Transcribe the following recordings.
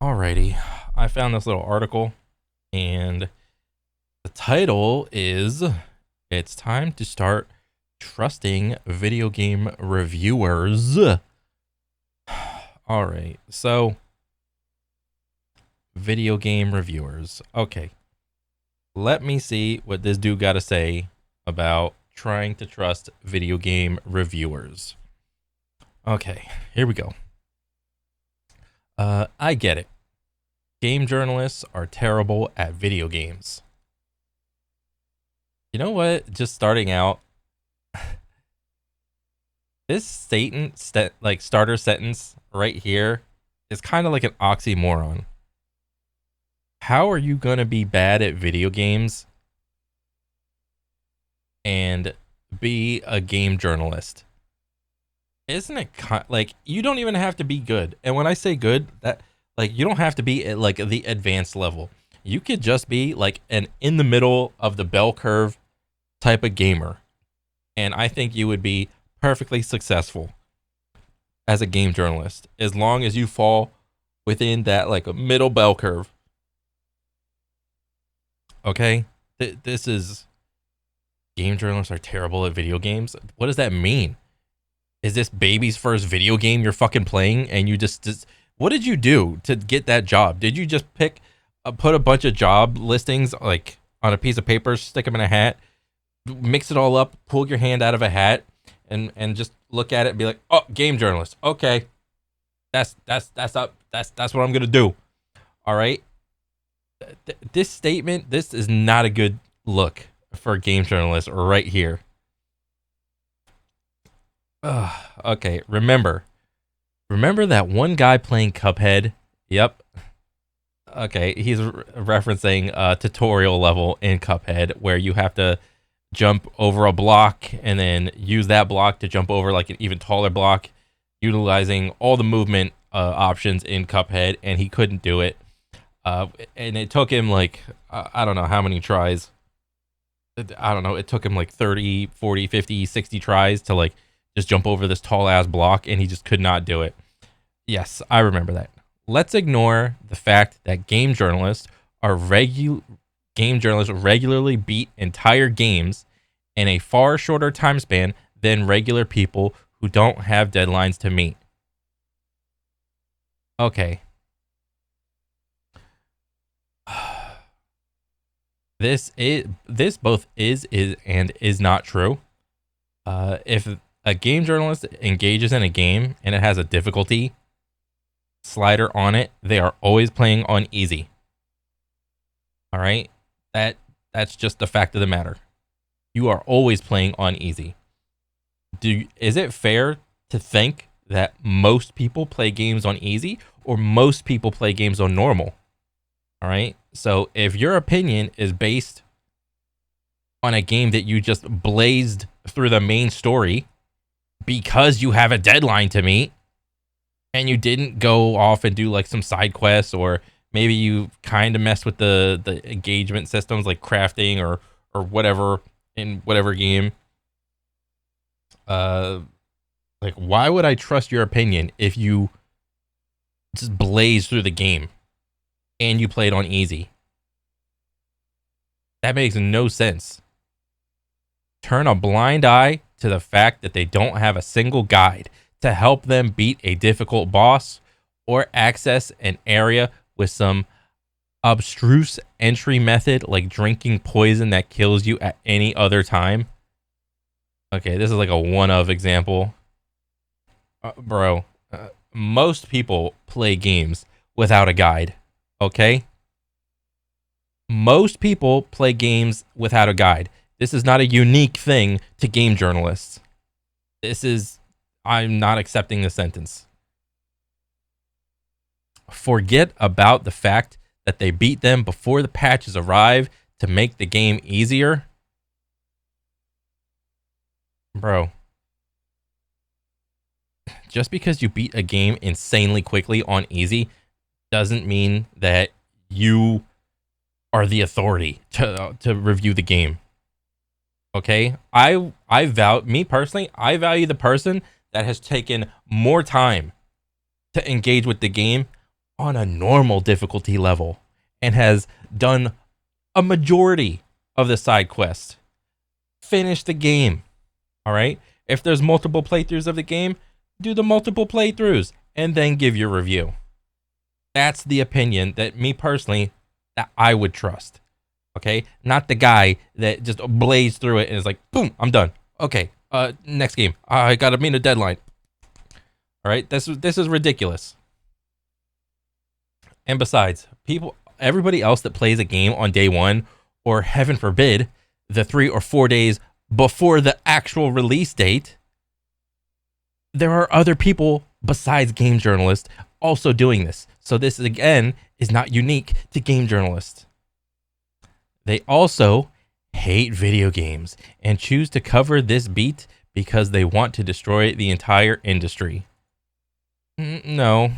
Alrighty, I found this little article, and the title is "It's Time to Start Trusting Video Game Reviewers." Alright, so video game reviewers. Okay, let me see what this dude got to say about trying to trust video game reviewers. Okay, here we go. I get it. Game journalists are terrible at video games. You know what? Just starting out, this starter sentence right here is kind of like an oxymoron. How are you gonna be bad at video games and be a game journalist? Isn't it like you don't even have to be good? And when I say good, that like you don't have to be at like the advanced level. You could just be like an in the middle of the bell curve type of gamer, and I think you would be perfectly successful as a game journalist as long as you fall within that like a middle bell curve. Okay, this is game journalists are terrible at video games. What does that mean? Is this baby's first video game you're fucking playing, and you just what did you do to get that job? Did you just put a bunch of job listings like on a piece of paper, stick them in a hat, mix it all up, pull your hand out of a hat, and just look at it and be like, oh, game journalist. Okay, that's what I'm gonna do. All right. This statement, this is not a good look for a game journalist right here. Okay, remember that one guy playing Cuphead? Yep. Okay, he's referencing a tutorial level in Cuphead where you have to jump over a block and then use that block to jump over like an even taller block, utilizing all the movement options in Cuphead, and he couldn't do it. And it took him like, I don't know how many tries. I don't know. It took him like 30, 40, 50, 60 tries to like just jump over this tall ass block, and he just could not do it. Yes, I remember that. Let's ignore the fact that game journalists regularly beat entire games in a far shorter time span than regular people who don't have deadlines to meet. Okay. This both is and is not true. If a game journalist engages in a game and it has a difficulty slider on it, they are always playing on easy. All right? That's just the fact of the matter. You are always playing on easy. Is it fair to think that most people play games on easy or most people play games on normal? All right? So if your opinion is based on a game that you just blazed through the main story because you have a deadline to meet and you didn't go off and do like some side quests, or maybe you kind of messed with the engagement systems like crafting or whatever in whatever game, like why would I trust your opinion if you just blaze through the game and you played on easy? That makes no sense. Turn a blind eye to the fact that they don't have a single guide to help them beat a difficult boss or access an area with some abstruse entry method like drinking poison that kills you at any other time. Okay, this is like a one-of example. Bro, most people play games without a guide, okay? Most people play games without a guide. This is not a unique thing to game journalists. I'm not accepting the sentence. Forget about the fact that they beat them before the patches arrive to make the game easier. Bro, just because you beat a game insanely quickly on easy doesn't mean that you are the authority to review the game. Okay, me personally, I value the person that has taken more time to engage with the game on a normal difficulty level and has done a majority of the side quests. Finish the game. All right? If there's multiple playthroughs of the game, do the multiple playthroughs and then give your review. That's the opinion that me personally, that I would trust. Okay? Not the guy that just blazed through it and is like, boom, I'm done. Okay, next game. I gotta meet a deadline. All right? This is ridiculous. And besides, everybody else that plays a game on day one, or heaven forbid, the 3 or 4 days before the actual release date, there are other people besides game journalists also doing this. So this, again, is not unique to game journalists. They also hate video games and choose to cover this beat because they want to destroy the entire industry. No,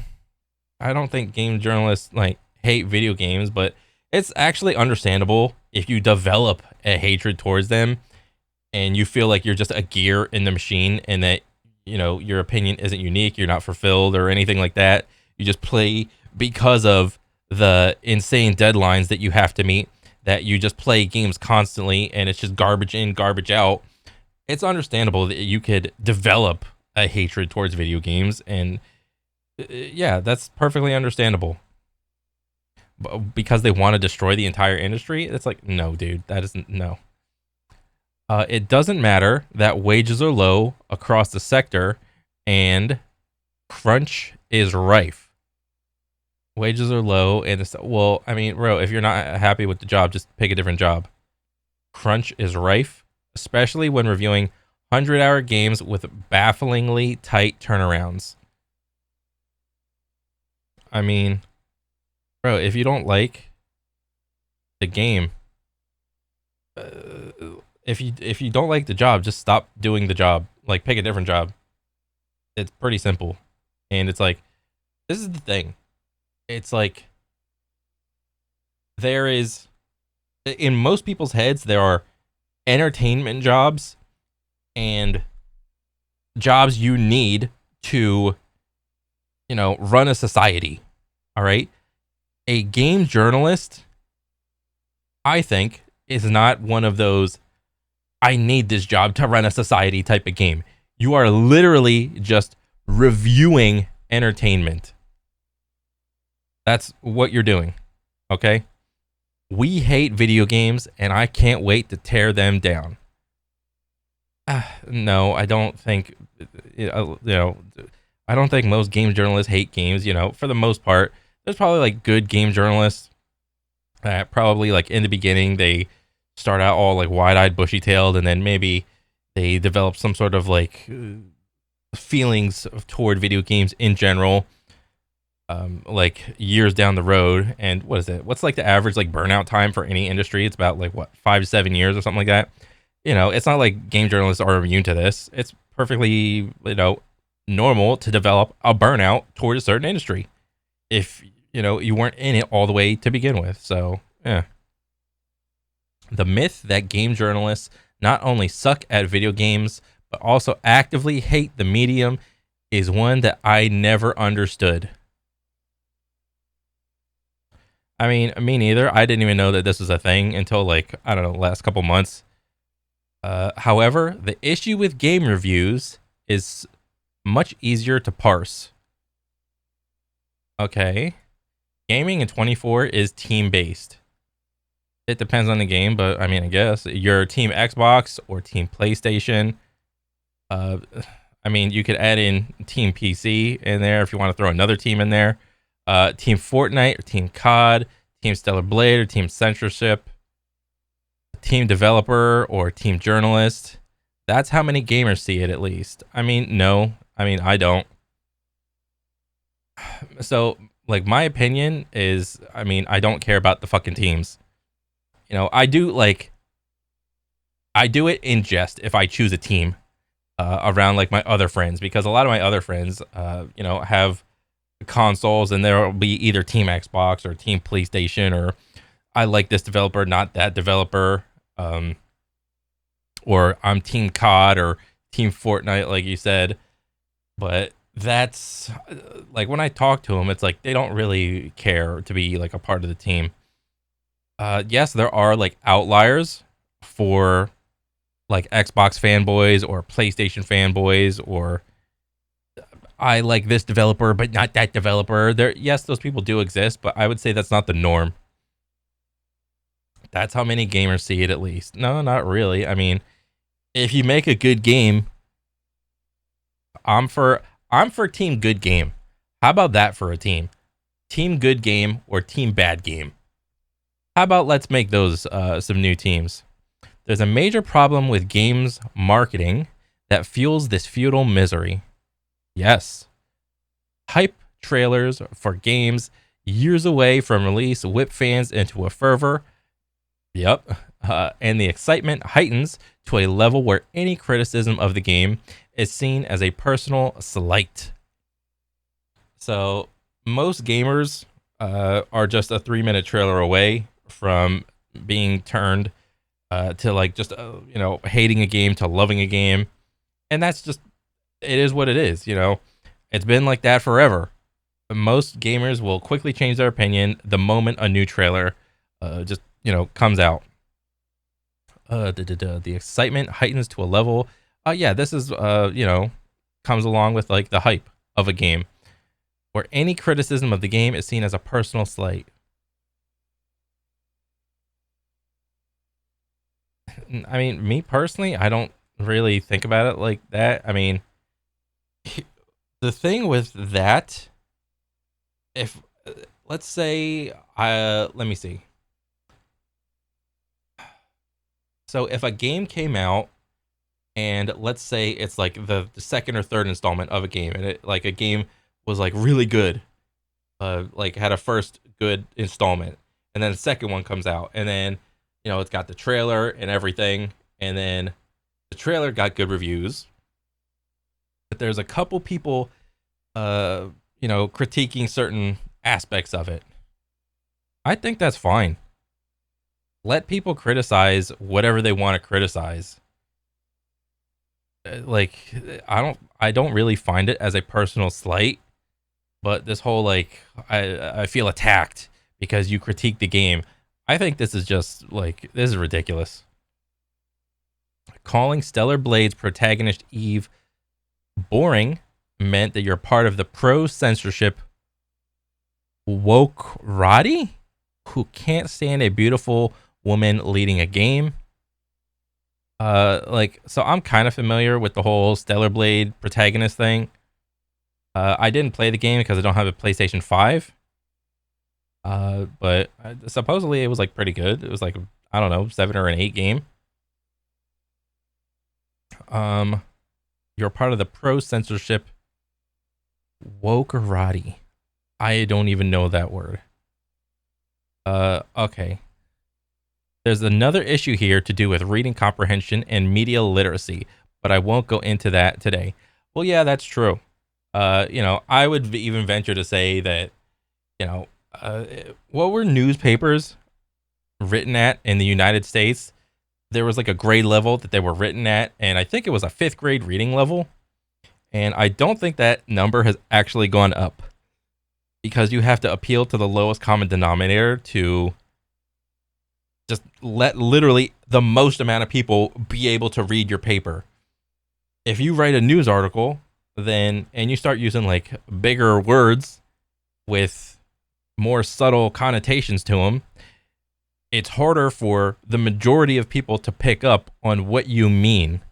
I don't think game journalists hate video games, but it's actually understandable if you develop a hatred towards them and you feel like you're just a gear in the machine and that, your opinion isn't unique, you're not fulfilled or anything like that. You just play because of the insane deadlines that you have to meet, that you just play games constantly and it's just garbage in, garbage out. It's understandable that you could develop a hatred towards video games, and yeah, that's perfectly understandable. But because they want to destroy the entire industry, it's like, no, dude, that isn't, no. It doesn't matter that wages are low across the sector and crunch is rife. Wages are low and well, I mean, bro, if you're not happy with the job, just pick a different job. Crunch is rife, especially when reviewing 100-hour games with bafflingly tight turnarounds. I mean, bro, if you don't like the game, if you don't like the job, just stop doing the job. Like, pick a different job. It's pretty simple. And it's like, this is the thing. It's like, there is, in most people's heads, there are entertainment jobs and jobs you need to, run a society. All right? A game journalist, I think, is not one of those, I need this job to run a society type of game. You are literally just reviewing entertainment. That's what you're doing. Okay? We hate video games, and I can't wait to tear them down. No, I don't think, I don't think most game journalists hate games. For the most part, there's probably good game journalists that probably in the beginning, they start out all wide-eyed, bushy-tailed, and then maybe they develop some sort of feelings toward video games in general, years down the road. And what is it? What's the average burnout time for any industry? It's about 5 to 7 years or something like that. It's not like game journalists are immune to this. It's perfectly, normal to develop a burnout toward a certain industry if, you weren't in it all the way to begin with. So, yeah. The myth that game journalists not only suck at video games, but also actively hate the medium is one that I never understood. I mean, me neither. I didn't even know that this was a thing until I don't know, last couple months. However, the issue with game reviews is much easier to parse. Okay. Gaming in 24 is team-based. It depends on the game, but I mean, I guess you're Team Xbox or Team PlayStation. I mean, you could add in Team PC in there if you want to throw another team in there. Team Fortnite or Team COD, Team Stellar Blade or Team Censorship, Team Developer or Team Journalist. That's how many gamers see it, at least. I mean, no. I mean, I don't. So, my opinion is, I mean, I don't care about the fucking teams. I do it in jest if I choose a team around my other friends, because a lot of my other friends, have consoles and there will be either Team Xbox or Team PlayStation, or I like this developer, not that developer, or I'm Team COD or Team Fortnite, like you said. But that's like when I talk to them, it's like they don't really care to be like a part of the team. Yes, there are like outliers for like Xbox fanboys or PlayStation fanboys or I like this developer but not that developer. There, yes, those people do exist, but I would say that's not the norm. That's how many gamers see it, at least. No, not really. I mean, if you make a good game, I'm for I'm for team good game. How about that for a team? Team good game or team bad game? How about let's make those some new teams? There's a major problem with games marketing that fuels this feudal misery. Yes, hype trailers for games years away from release whip fans into a fervor. Yep. And the excitement heightens to a level where any criticism of the game is seen as a personal slight. So, most gamers are just a 3 minute trailer away from being turned to like just, hating a game to loving a game. And that's just, it is what it is, you know? It's been like that forever. Most gamers will quickly change their opinion the moment a new trailer comes out. The excitement heightens to a level. Yeah, this is comes along with like the hype of a game, where any criticism of the game is seen as a personal slight. I mean, me personally, I don't really think about it like that. I mean, the thing with that, if let's say, let me see. So if a game came out and let's say it's like the second or third installment of a game and it like a game was like really good, like had a first good installment and then the second one comes out and then it's got the trailer and everything and then the trailer got good reviews, but there's a couple people critiquing certain aspects of it. I think that's fine. Let people criticize whatever they want to criticize. Like I don't really find it as a personal slight, but this whole like I feel attacked because you critique the game. I think this is just like this is ridiculous. Calling Stellar Blade's protagonist Eve boring meant that you're part of the pro censorship woke Roddy who can't stand a beautiful woman leading a game. So I'm kind of familiar with the whole Stellar Blade protagonist thing. I didn't play the game because I don't have a PlayStation 5. But supposedly it was like pretty good. It was like, I don't know, 7 or an 8 game. You're part of the pro censorship wokerati. I don't even know that word. Okay. There's another issue here to do with reading comprehension and media literacy, but I won't go into that today. Well, yeah, that's true. I would even venture to say that, what were newspapers written at in the United States? There was like a grade level that they were written at, and I think it was a 5th grade reading level. And I don't think that number has actually gone up because you have to appeal to the lowest common denominator to just let literally the most amount of people be able to read your paper. If you write a news article, and you start using like bigger words with more subtle connotations to them, it's harder for the majority of people to pick up on what you mean.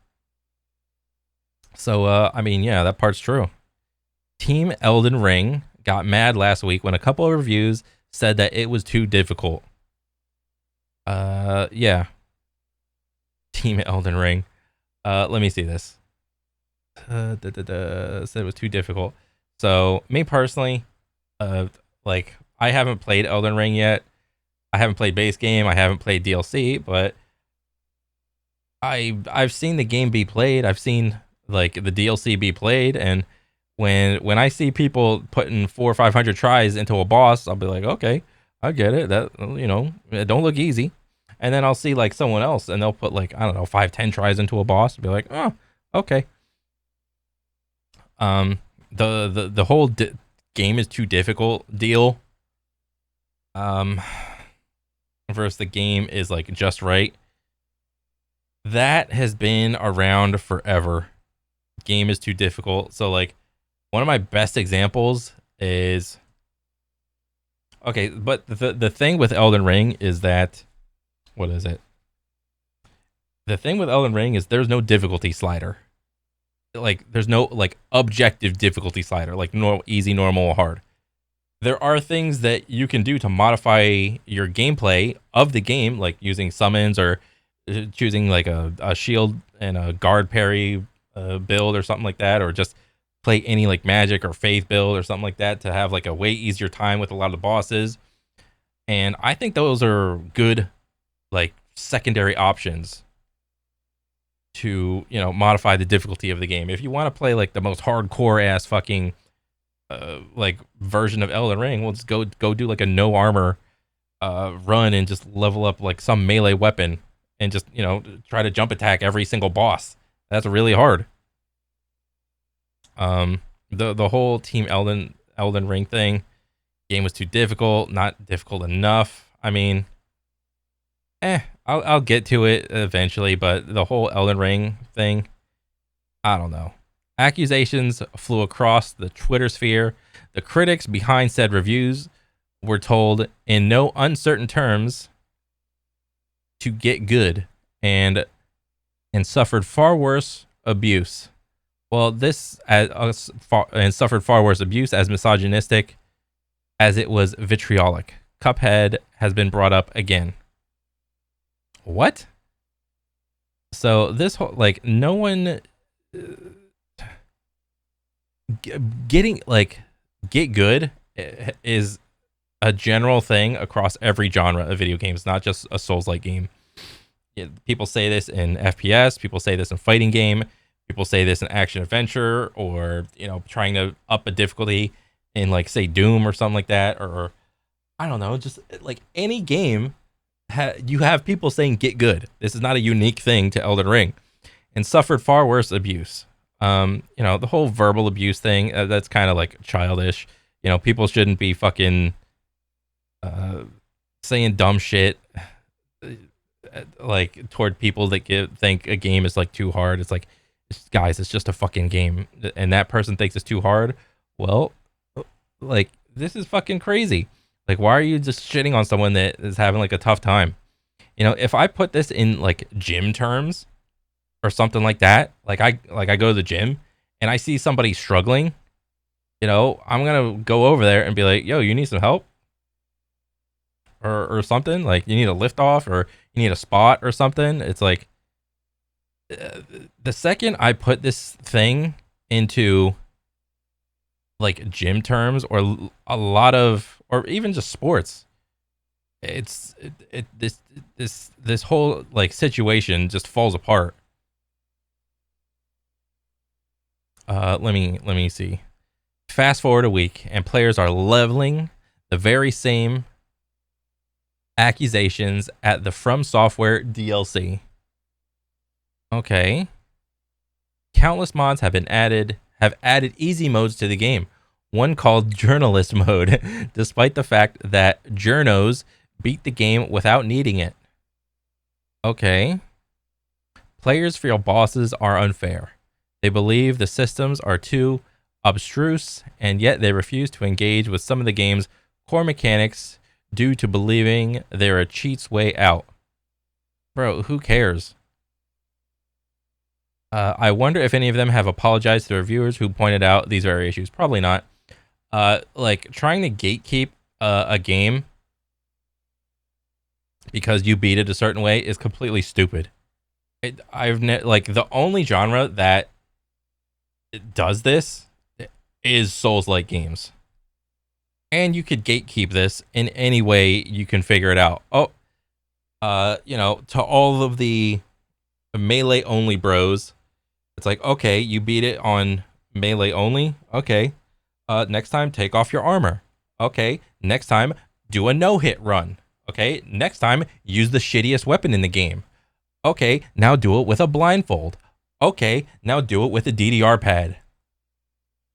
So, yeah, that part's true. Team Elden Ring got mad last week when a couple of reviews said that it was too difficult. Yeah. Team Elden Ring. Let me see this. Said it was too difficult. So, me personally, I haven't played Elden Ring yet. I haven't played base game. I haven't played DLC, but I've seen the game be played. I've seen like the DLC be played, and when I see people putting 400 or 500 tries into a boss, I'll be like, okay, I get it. That it don't look easy. And then I'll see like someone else, and they'll put like 5, 10 tries into a boss, and be like, oh, okay. the whole game is too difficult deal. Versus the game is like just right. That has been around forever. Game is too difficult. So like one of my best examples is okay, but the thing with Elden Ring is that what is it? The thing with Elden Ring is there's no difficulty slider. Like there's no like objective difficulty slider, like normal, easy, normal, hard. There are things that you can do to modify your gameplay of the game, like using summons or choosing like a shield and a guard parry build or something like that, or just play any like magic or faith build or something like that to have like a way easier time with a lot of the bosses. And I think those are good like secondary options to, you know, modify the difficulty of the game. If you want to play like the most hardcore ass fucking like version of Elden Ring, well, just go do like a no armor run and just level up like some melee weapon and just, you know, try to jump attack every single boss. That's really hard. The whole Team Elden Ring thing, game was too difficult, not difficult enough. I mean, I'll get to it eventually, but the whole Elden Ring thing, I don't know. Accusations flew across the Twitter sphere. The critics behind said reviews were told in no uncertain terms to get good and suffered far worse abuse. Well, this and suffered far worse abuse as misogynistic as it was vitriolic. Cuphead has been brought up again. What? So this whole like no one getting like get good is a general thing across every genre of video games, not just a Souls-like game. People say this in FPS, people say this in fighting game, people say this in action adventure, or, you know, trying to up a difficulty in like say Doom or something like that, or I don't know, just like any game you have people saying get good. This is not a unique thing to Elden Ring, and suffered far worse abuse. You know, the whole verbal abuse thing, that's kind of like childish. You know, people shouldn't be fucking saying dumb shit like toward people that think a game is like too hard. It's like, guys, it's just a fucking game, and that person thinks it's too hard. Well, like, this is fucking crazy. Like, why are you just shitting on someone that is having like a tough time? You know, if I put this in like gym terms or something like that, like I go to the gym and I see somebody struggling, you know, I'm gonna go over there and be like, yo, you need some help? Or something, like you need a lift off or you need a spot or something. It's like the second I put this thing into like gym terms or a lot of, or even just sports, this whole like situation just falls apart. Let me see. Fast forward a week and players are leveling the very same accusations at the From Software DLC. Okay. Countless mods have added easy modes to the game. One called Journalist Mode, despite the fact that journos beat the game without needing it. Okay. Players feel bosses are unfair. They believe the systems are too abstruse, and yet they refuse to engage with some of the game's core mechanics due to believing they're a cheat's way out. Bro, who cares? I wonder if any of them have apologized to the reviewers who pointed out these very issues. Probably not. Like trying to gatekeep a game because you beat it a certain way is completely stupid. Like the only genre that does this is Souls-like games, and you could gatekeep this in any way you can figure it out. You know, to all of the melee only bros, it's like, okay, you beat it on melee only. Okay. Next time, take off your armor. Okay. Next time, do a no-hit run. Okay. Next time, use the shittiest weapon in the game. Okay. Now do it with a blindfold. Okay. Now do it with a DDR pad.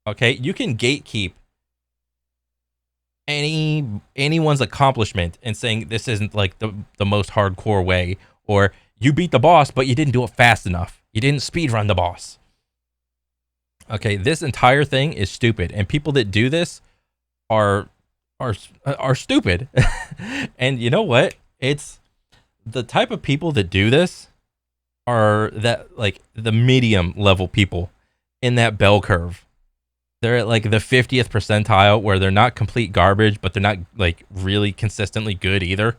Okay, you can gatekeep anyone's accomplishment and saying this isn't like the most hardcore way, or you beat the boss but you didn't do it fast enough, you didn't speed run the boss. Okay, this entire thing is stupid, and people that do this are are stupid. And you know what, it's the type of people that do this are that like the medium level people in that bell curve. They're at like the 50th percentile where they're not complete garbage, but they're not like really consistently good either.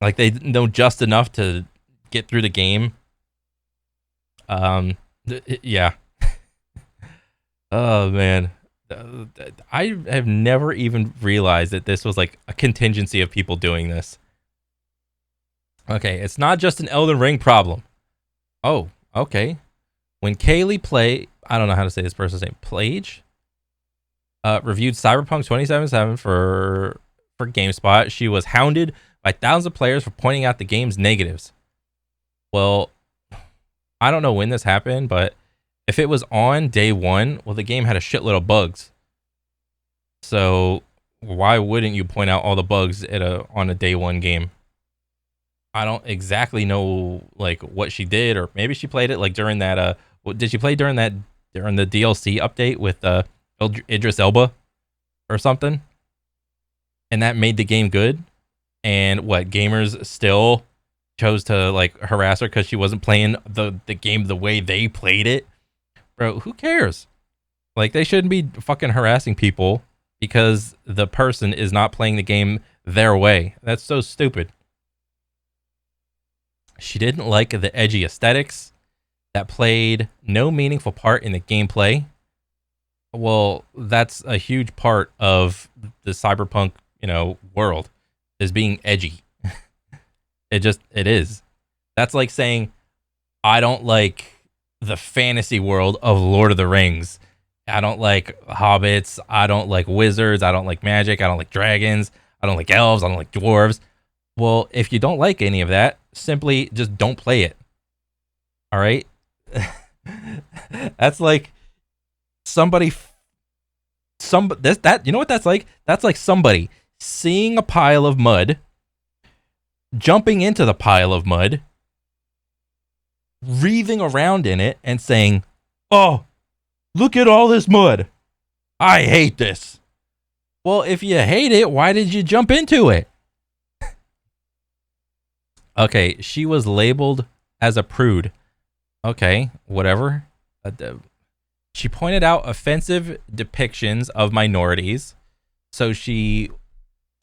Like they know just enough to get through the game. Yeah. Oh man. I have never even realized that this was like a contingency of people doing this. Okay, it's not just an Elden Ring problem. Oh, okay. When Kaylee I don't know how to say this person's name, Plage, reviewed Cyberpunk 2077 for GameSpot, she was hounded by thousands of players for pointing out the game's negatives. Well, I don't know when this happened, but if it was on day one, well, the game had a shitload of bugs. So why wouldn't you point out all the bugs on a day one game? I don't exactly know like what she did, or maybe she played it like during that. Did she play during the DLC update with Idris Elba or something? And that made the game good. And what, gamers still chose to like harass her because she wasn't playing the game the way they played it? Bro, who cares? Like, they shouldn't be fucking harassing people because the person is not playing the game their way. That's so stupid. She didn't like the edgy aesthetics that played no meaningful part in the gameplay. Well, that's a huge part of the Cyberpunk, world, is being edgy. It is. That's like saying, I don't like the fantasy world of Lord of the Rings. I don't like hobbits. I don't like wizards. I don't like magic. I don't like dragons. I don't like elves. I don't like dwarves. Well, if you don't like any of that, simply just don't play it. All right? That's like somebody you know what that's like? That's like somebody seeing a pile of mud, jumping into the pile of mud, wreathing around in it and saying, "Oh, look at all this mud. I hate this." Well, if you hate it, why did you jump into it? Okay, she was labeled as a prude. Okay, whatever. She pointed out offensive depictions of minorities. So she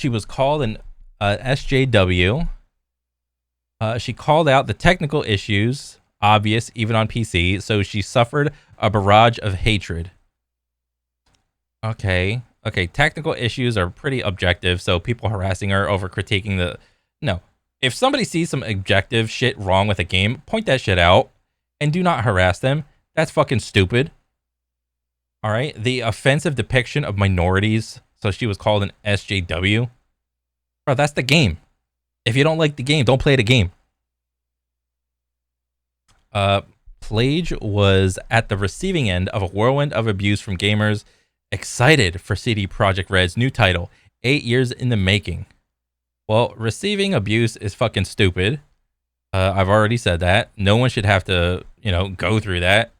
was called an SJW. She called out the technical issues, obvious even on PC. So she suffered a barrage of hatred. Okay, technical issues are pretty objective. So people harassing her over critiquing no. If somebody sees some objective shit wrong with a game, point that shit out and do not harass them. That's fucking stupid. All right. The offensive depiction of minorities. So she was called an SJW. Bro, that's the game. If you don't like the game, don't play the game. Plage was at the receiving end of a whirlwind of abuse from gamers excited for CD Projekt Red's new title, 8 years in the making. Well, receiving abuse is fucking stupid. I've already said that. No one should have to, go through that.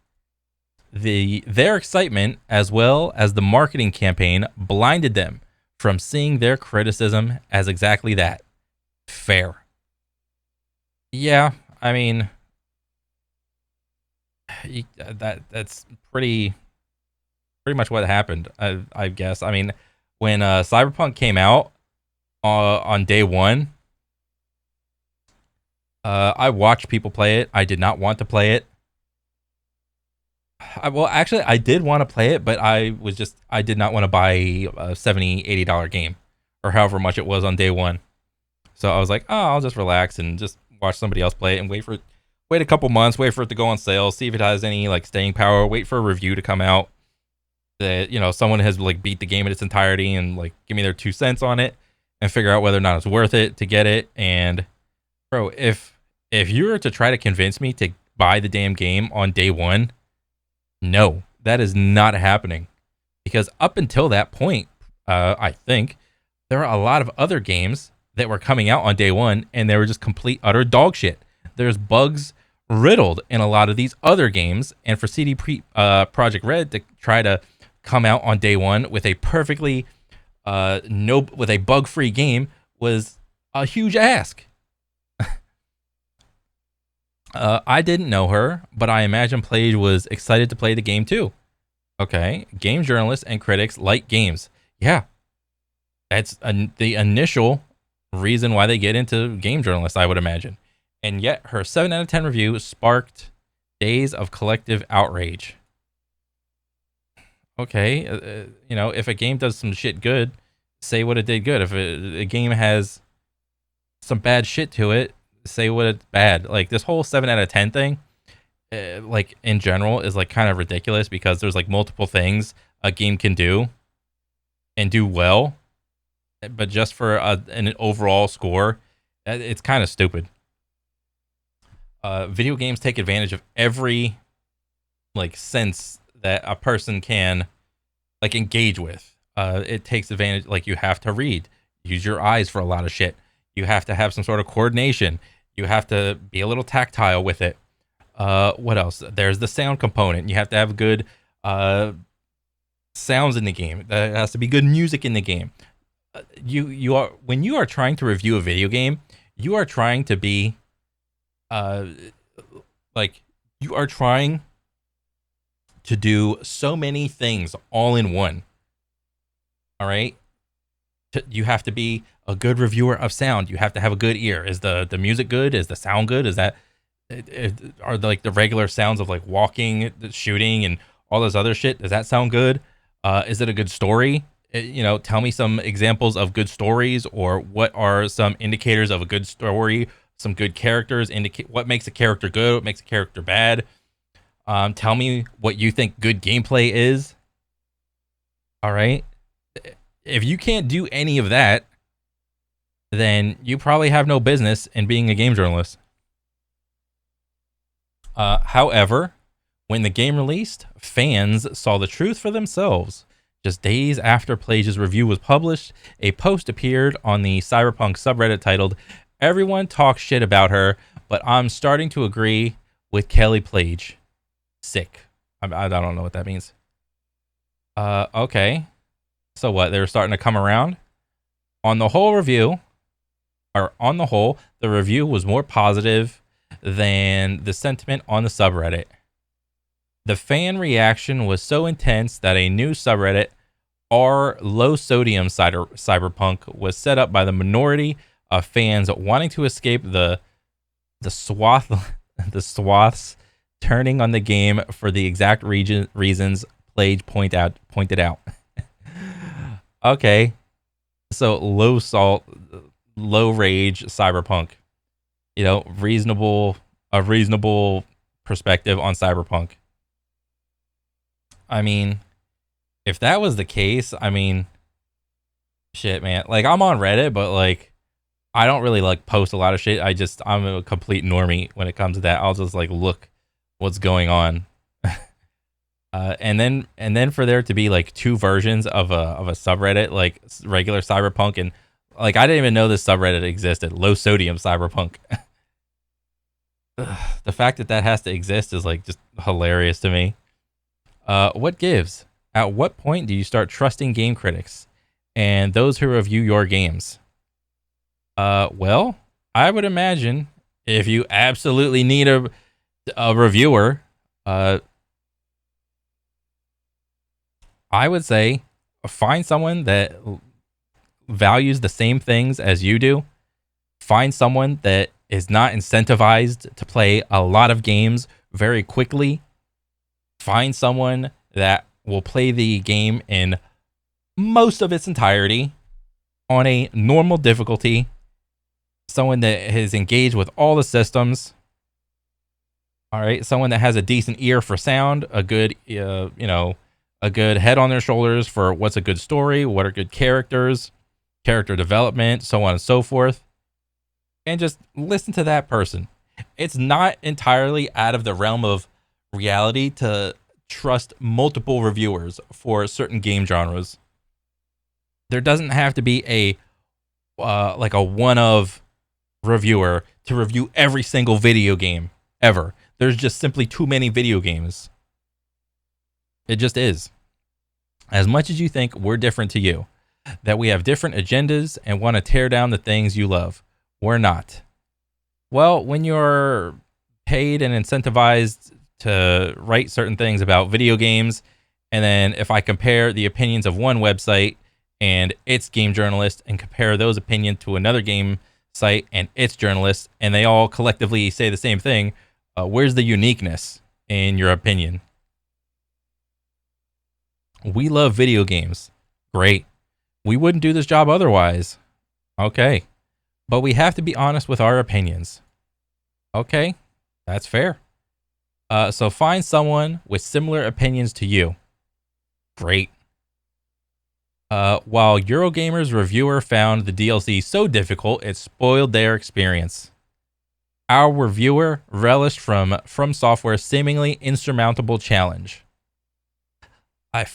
Their excitement, as well as the marketing campaign, blinded them from seeing their criticism as exactly that. Fair. Yeah, I mean, that's pretty much what happened, I guess. I mean, when Cyberpunk came out on day one, I watched people play it. I did not want to play it. I did want to play it, but I did not want to buy a $70, $80 game or however much it was on day one. So I was like, oh, I'll just relax and just watch somebody else play it and wait a couple months, wait for it to go on sale, see if it has any like staying power, wait for a review to come out that, someone has like beat the game in its entirety and like give me their 2 cents on it and figure out whether or not it's worth it to get it. And bro, if you were to try to convince me to buy the damn game on day one, no, that is not happening. because up until that point, I think there are a lot of other games that were coming out on day one and they were just complete utter dog shit. There's bugs riddled in a lot of these other games, and for Project Red to try to come out on day one with a perfectly with a bug-free game was a huge ask. I didn't know her, but I imagine Plage was excited to play the game too. Okay, game journalists and critics like games. Yeah, that's the initial reason why they get into game journalists, I would imagine. And yet her 7 out of 10 review sparked days of collective outrage. Okay, if a game does some shit good, say what it did good. If a game has some bad shit to it, say what it's bad. Like this whole 7 out of 10 thing, like in general, is like kind of ridiculous because there's like multiple things a game can do and do well, but just for an overall score, it's kind of stupid. Video games take advantage of every like sense that a person can like engage with. It takes advantage, like you have to read, use your eyes for a lot of shit. You have to have some sort of coordination. You have to be a little tactile with it. What else? There's the sound component. You have to have good sounds in the game. There has to be good music in the game. You are, when you are trying to review a video game, you are trying to be you are trying to do so many things all in one. All right? You have to be a good reviewer of sound. You have to have a good ear. Is the music good? Is the sound good? Is that are like the regular sounds of like walking, shooting, and all this other shit? Does that sound good? Is it a good story? Tell me some examples of good stories, or what are some indicators of a good story? Some good characters indicate what makes a character good, what makes a character bad. Tell me what you think good gameplay is. All right. If you can't do any of that, then you probably have no business in being a game journalist. However, when the game released, fans saw the truth for themselves. Just days after Plage's review was published, a post appeared on the Cyberpunk subreddit titled, "Everyone talks shit about her, but I'm starting to agree with Kelly Plage." Sick. I don't know what that means. Okay. So what? They were starting to come around? On the whole, the review was more positive than the sentiment on the subreddit. The fan reaction was so intense that a new subreddit, r low sodium cyberpunk, was set up by the minority of fans wanting to escape the swaths turning on the game for the exact reasons Plage pointed out. Okay, so low rage cyberpunk, a reasonable perspective on cyberpunk. I mean, if that was the case, I mean, shit, man. Like, I'm on Reddit, but like, I don't really like post a lot of shit. I'm a complete normie when it comes to that. I'll just like look what's going on. And then for there to be like two versions of a subreddit, like regular cyberpunk, and like I didn't even know this subreddit existed, low sodium cyberpunk. The fact that has to exist is like just hilarious to me. What gives? At what point do you start trusting game critics and those who review your games? Well, I would imagine if you absolutely need a reviewer, I would say find someone that values the same things as you do. Find someone that is not incentivized to play a lot of games very quickly. Find someone that will play the game in most of its entirety on a normal difficulty. Someone that has engaged with all the systems. All right, someone that has a decent ear for sound, a good, a good head on their shoulders for what's a good story, what are good characters, character development, so on and so forth. And just listen to that person. It's not entirely out of the realm of reality to trust multiple reviewers for certain game genres. There doesn't have to be a like a one of reviewer to review every single video game ever. There's just simply too many video games. It just is. As much as you think we're different to you, that we have different agendas and want to tear down the things you love, we're not. Well, when you're paid and incentivized to write certain things about video games, and then if I compare the opinions of one website and its game journalist and compare those opinions to another game site and its journalists, and they all collectively say the same thing, where's the uniqueness in your opinion? We love video games. Great. We wouldn't do this job otherwise. Okay. But we have to be honest with our opinions. Okay. That's fair. So find someone with similar opinions to you. Great. While Eurogamer's reviewer found the DLC so difficult it spoiled their experience, our reviewer relished from Software's seemingly insurmountable challenge. I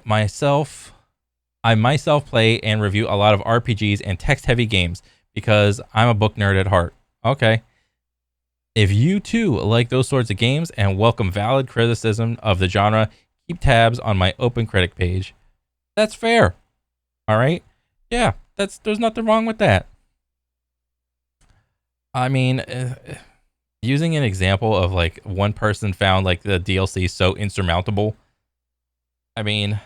myself play and review a lot of RPGs and text-heavy games because I'm a book nerd at heart. Okay. If you too like those sorts of games and welcome valid criticism of the genre, keep tabs on my open critic page. That's fair. All right? Yeah, there's nothing wrong with that. I mean, using an example of like one person found like the DLC so insurmountable. I mean,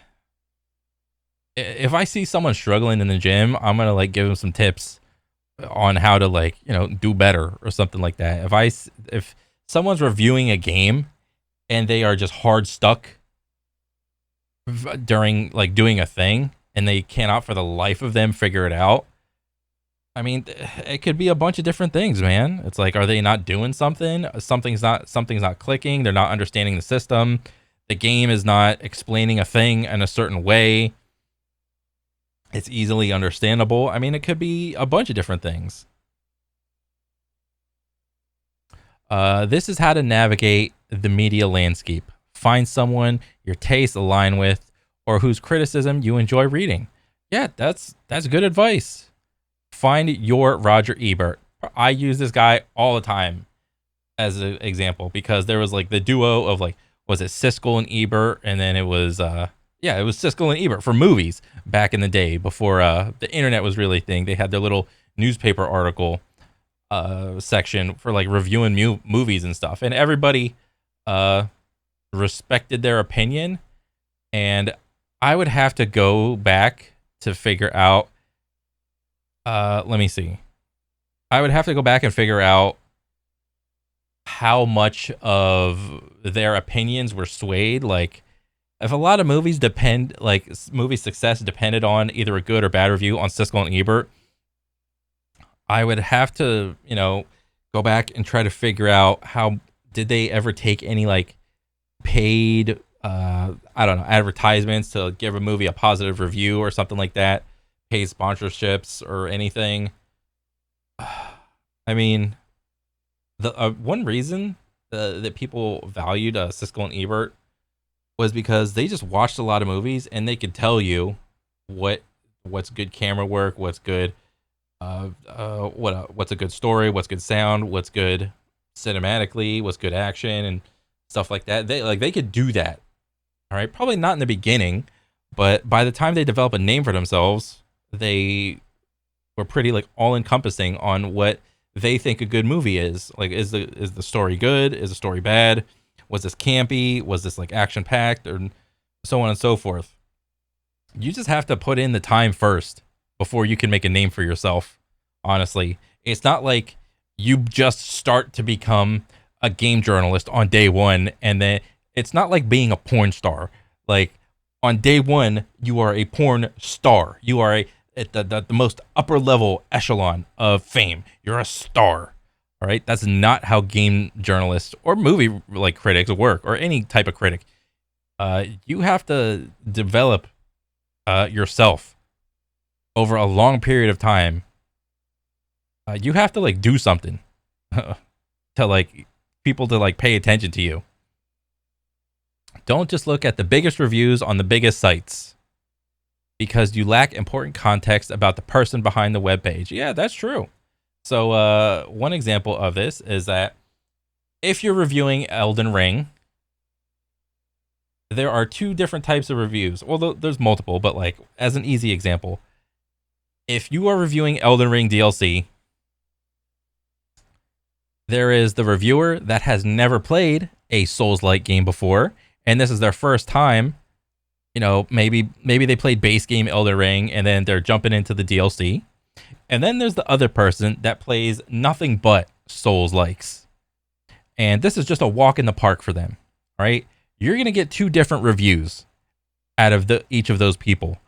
if I see someone struggling in the gym, I'm going to like give them some tips on how to like, do better or something like that. If someone's reviewing a game and they are just hard stuck during like doing a thing and they cannot for the life of them figure it out, I mean, it could be a bunch of different things, man. It's like, are they not doing something? Something's not clicking. They're not understanding the system. The game is not explaining a thing in a certain way. It's easily understandable. I mean, it could be a bunch of different things. This is how to navigate the media landscape. Find someone your tastes align with or whose criticism you enjoy reading. Yeah, that's good advice. Find your Roger Ebert. I use this guy all the time as an example because there was like the duo of like, was it Siskel and Ebert? And then it was, it was Siskel and Ebert for movies back in the day before the internet was really a thing. They had their little newspaper article section for like reviewing movies and stuff. And everybody respected their opinion. And I would have to go back to figure out, let me see. I would have to go back and figure out how much of their opinions were swayed. Like, if a lot of movies movie success depended on either a good or bad review on Siskel and Ebert, I would have to, go back and try to figure out how did they ever take any like paid, advertisements to give a movie a positive review or something like that, paid sponsorships or anything. I mean, the one reason that people valued Siskel and Ebert was because they just watched a lot of movies and they could tell you what's good camera work, what's good, what's a good story, what's good sound, what's good cinematically, what's good action and stuff like that. They could do that. All right, probably not in the beginning, but by the time they develop a name for themselves, they were pretty like all encompassing on what they think a good movie is. Like, is the story good? Is the story bad? Was this campy? Was this like action packed? Or so on and so forth. You just have to put in the time first before you can make a name for yourself. Honestly, it's not like you just start to become a game journalist on day one, and then it's not like being a porn star. Like, on day one, you are a porn star. You are at the most upper level echelon of fame. You're a star. All right. That's not how game journalists or movie like critics work, or any type of critic. You have to develop yourself over a long period of time. You have to like do something to like people to like pay attention to you. Don't just look at the biggest reviews on the biggest sites because you lack important context about the person behind the web page. Yeah, that's true. So one example of this is that if you're reviewing Elden Ring, there are two different types of reviews. Well, there's multiple, but like as an easy example, if you are reviewing Elden Ring DLC, there is the reviewer that has never played a Souls-like game before, and this is their first time. You know, maybe they played base game Elden Ring, and then they're jumping into the DLC. And then there's the other person that plays nothing but Souls-likes. And this is just a walk in the park for them, right? You're going to get two different reviews out of each of those people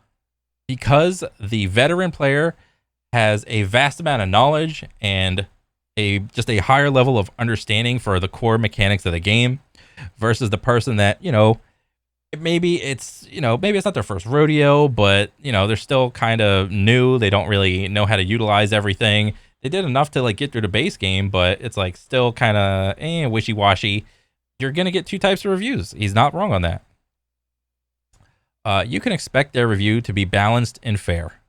because the veteran player has a vast amount of knowledge and just a higher level of understanding for the core mechanics of the game versus the person that, maybe it's not their first rodeo, but they're still kind of new. They don't really know how to utilize everything. They did enough to like get through the base game, but it's like still kind of wishy-washy. You're gonna get two types of reviews. He's not wrong on that. You can expect their review to be balanced and fair,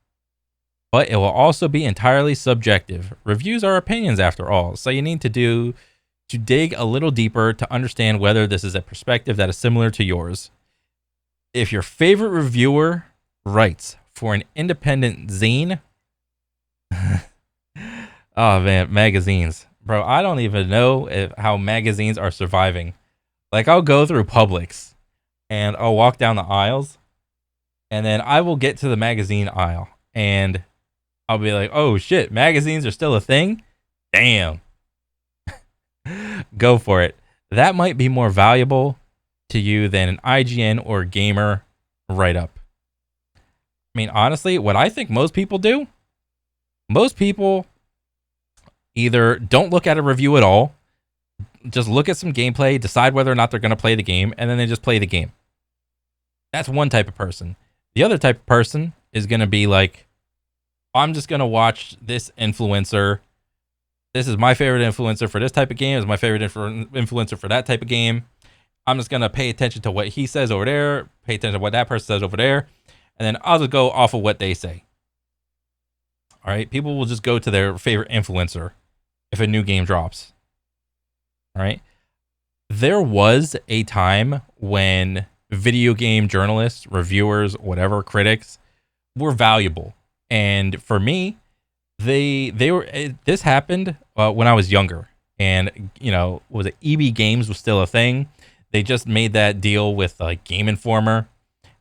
but it will also be entirely subjective. Reviews are opinions after all, so you need to dig a little deeper to understand whether this is a perspective that is similar to yours. If your favorite reviewer writes for an independent zine, oh man, magazines. Bro, I don't even know how magazines are surviving. Like, I'll go through Publix and I'll walk down the aisles and then I will get to the magazine aisle and I'll be like, oh shit, magazines are still a thing? Damn. Go for it. That might be more valuable to you than an IGN or Gamer write-up. I mean, honestly, what I think most people do, most people either don't look at a review at all, just look at some gameplay, decide whether or not they're going to play the game, and then they just play the game. That's one type of person. The other type of person is going to be like, I'm just going to watch this influencer. This is my favorite influencer for this type of game. This is my favorite influencer for that type of game. I'm just going to pay attention to what he says over there, pay attention to what that person says over there, and then I'll just go off of what they say. All right? People will just go to their favorite influencer if a new game drops. All right? There was a time when video game journalists, reviewers, whatever, critics were valuable. And for me, this happened when I was younger. And, was it EB Games was still a thing. They just made that deal with like Game Informer,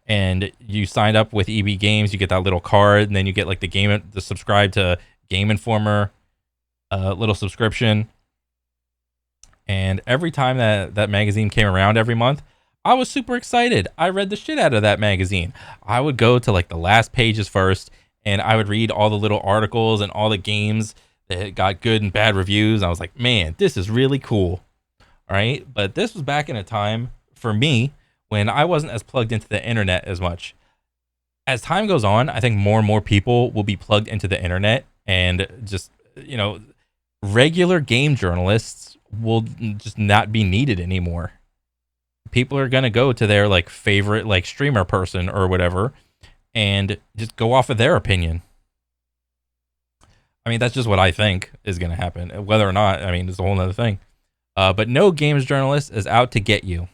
and you signed up with EB Games, you get that little card, and then you get like the subscribe to Game Informer little subscription. And every time that magazine came around every month, I was super excited. I read the shit out of that magazine. I would go to like the last pages first, and I would read all the little articles and all the games that got good and bad reviews. I was like, man, this is really cool. All right. But this was back in a time for me when I wasn't as plugged into the internet as much. As time goes on, I think more and more people will be plugged into the internet, and just, regular game journalists will just not be needed anymore. People are going to go to their like favorite like streamer person or whatever and just go off of their opinion. I mean, that's just what I think is going to happen. Whether or not, I mean, it's a whole other thing. But no games journalist is out to get you.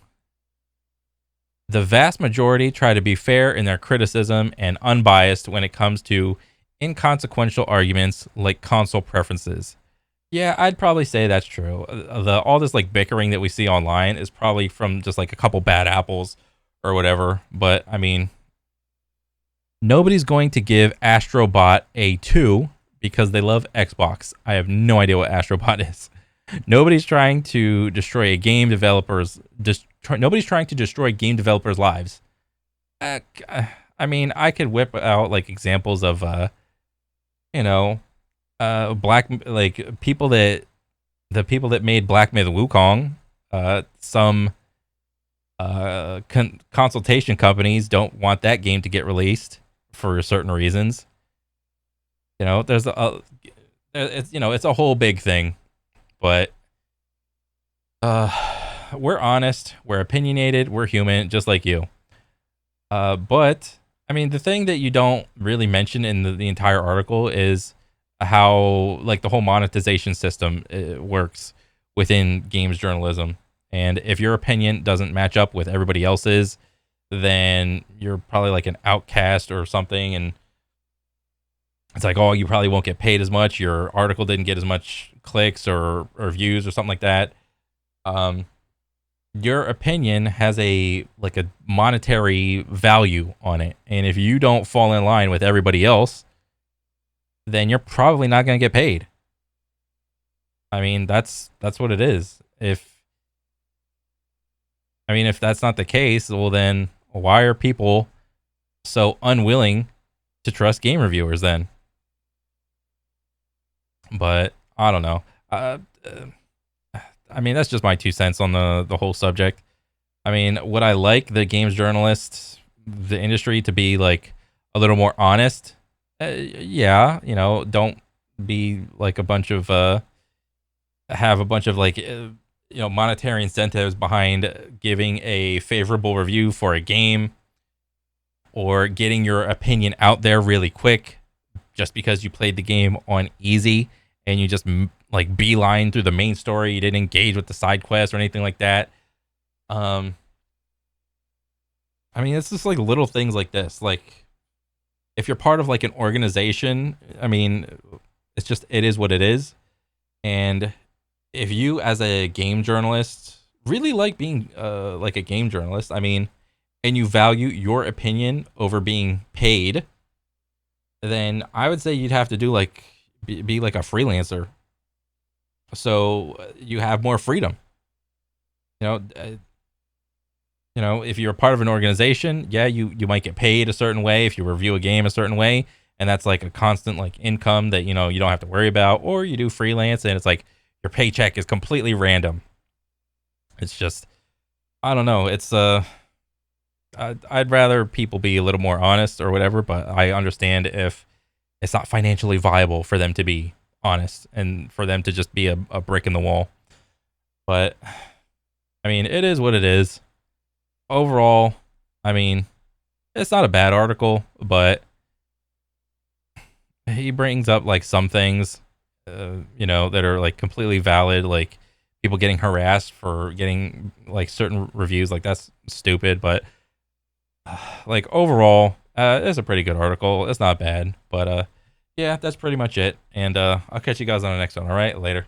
The vast majority try to be fair in their criticism and unbiased when it comes to inconsequential arguments like console preferences. Yeah, I'd probably say that's true. All this like bickering that we see online is probably from just like a couple bad apples or whatever. But I mean, nobody's going to give Astrobot a 2 because they love Xbox. I have no idea what Astrobot is. Nobody's trying to destroy game developers' lives. I mean, I could whip out like examples of the people that made Black Myth Wukong. Some consultation companies don't want that game to get released for certain reasons. There's it's a whole big thing. But we're honest, we're opinionated, we're human, just like you. But I mean, the thing that you don't really mention in the entire article is how like the whole monetization system works within games journalism. And if your opinion doesn't match up with everybody else's, then you're probably like an outcast or something. And it's like, oh, you probably won't get paid as much. Your article didn't get as much clicks or views or something like that. Um, your opinion has a like a monetary value on it, and if you don't fall in line with everybody else, then you're probably not going to get paid. I mean, that's what it is. If that's not the case, well then why are people so unwilling to trust game reviewers then? But I don't know. I mean, that's just my 2 cents on the whole subject. I mean, would I like the games journalists, the industry, to be like a little more honest? Yeah, don't be like a bunch of have a bunch of like monetary incentives behind giving a favorable review for a game or getting your opinion out there really quick just because you played the game on easy and you just like beeline through the main story. You didn't engage with the side quest or anything like that. I mean, it's just like little things like this. Like, if you're part of like an organization, I mean, it is what it is. And if you, as a game journalist, really like being like a game journalist, I mean, and you value your opinion over being paid, then I would say you'd have to do like be like a freelancer, so you have more freedom. You know, uh, if you're a part of an organization, yeah, you might get paid a certain way if you review a game a certain way, and that's like a constant like income that you don't have to worry about. Or you do freelance, and it's like your paycheck is completely random. It's just, I don't know. It's I'd rather people be a little more honest or whatever, but I understand if it's not financially viable for them to be honest and for them to just be a brick in the wall. But I mean, it is what it is. Overall, I mean, it's not a bad article, but he brings up like some things, that are like completely valid, like people getting harassed for getting like certain reviews. Like that's stupid, but like overall, it's a pretty good article. It's not bad, but yeah, that's pretty much it. And I'll catch you guys on the next one. All right, later.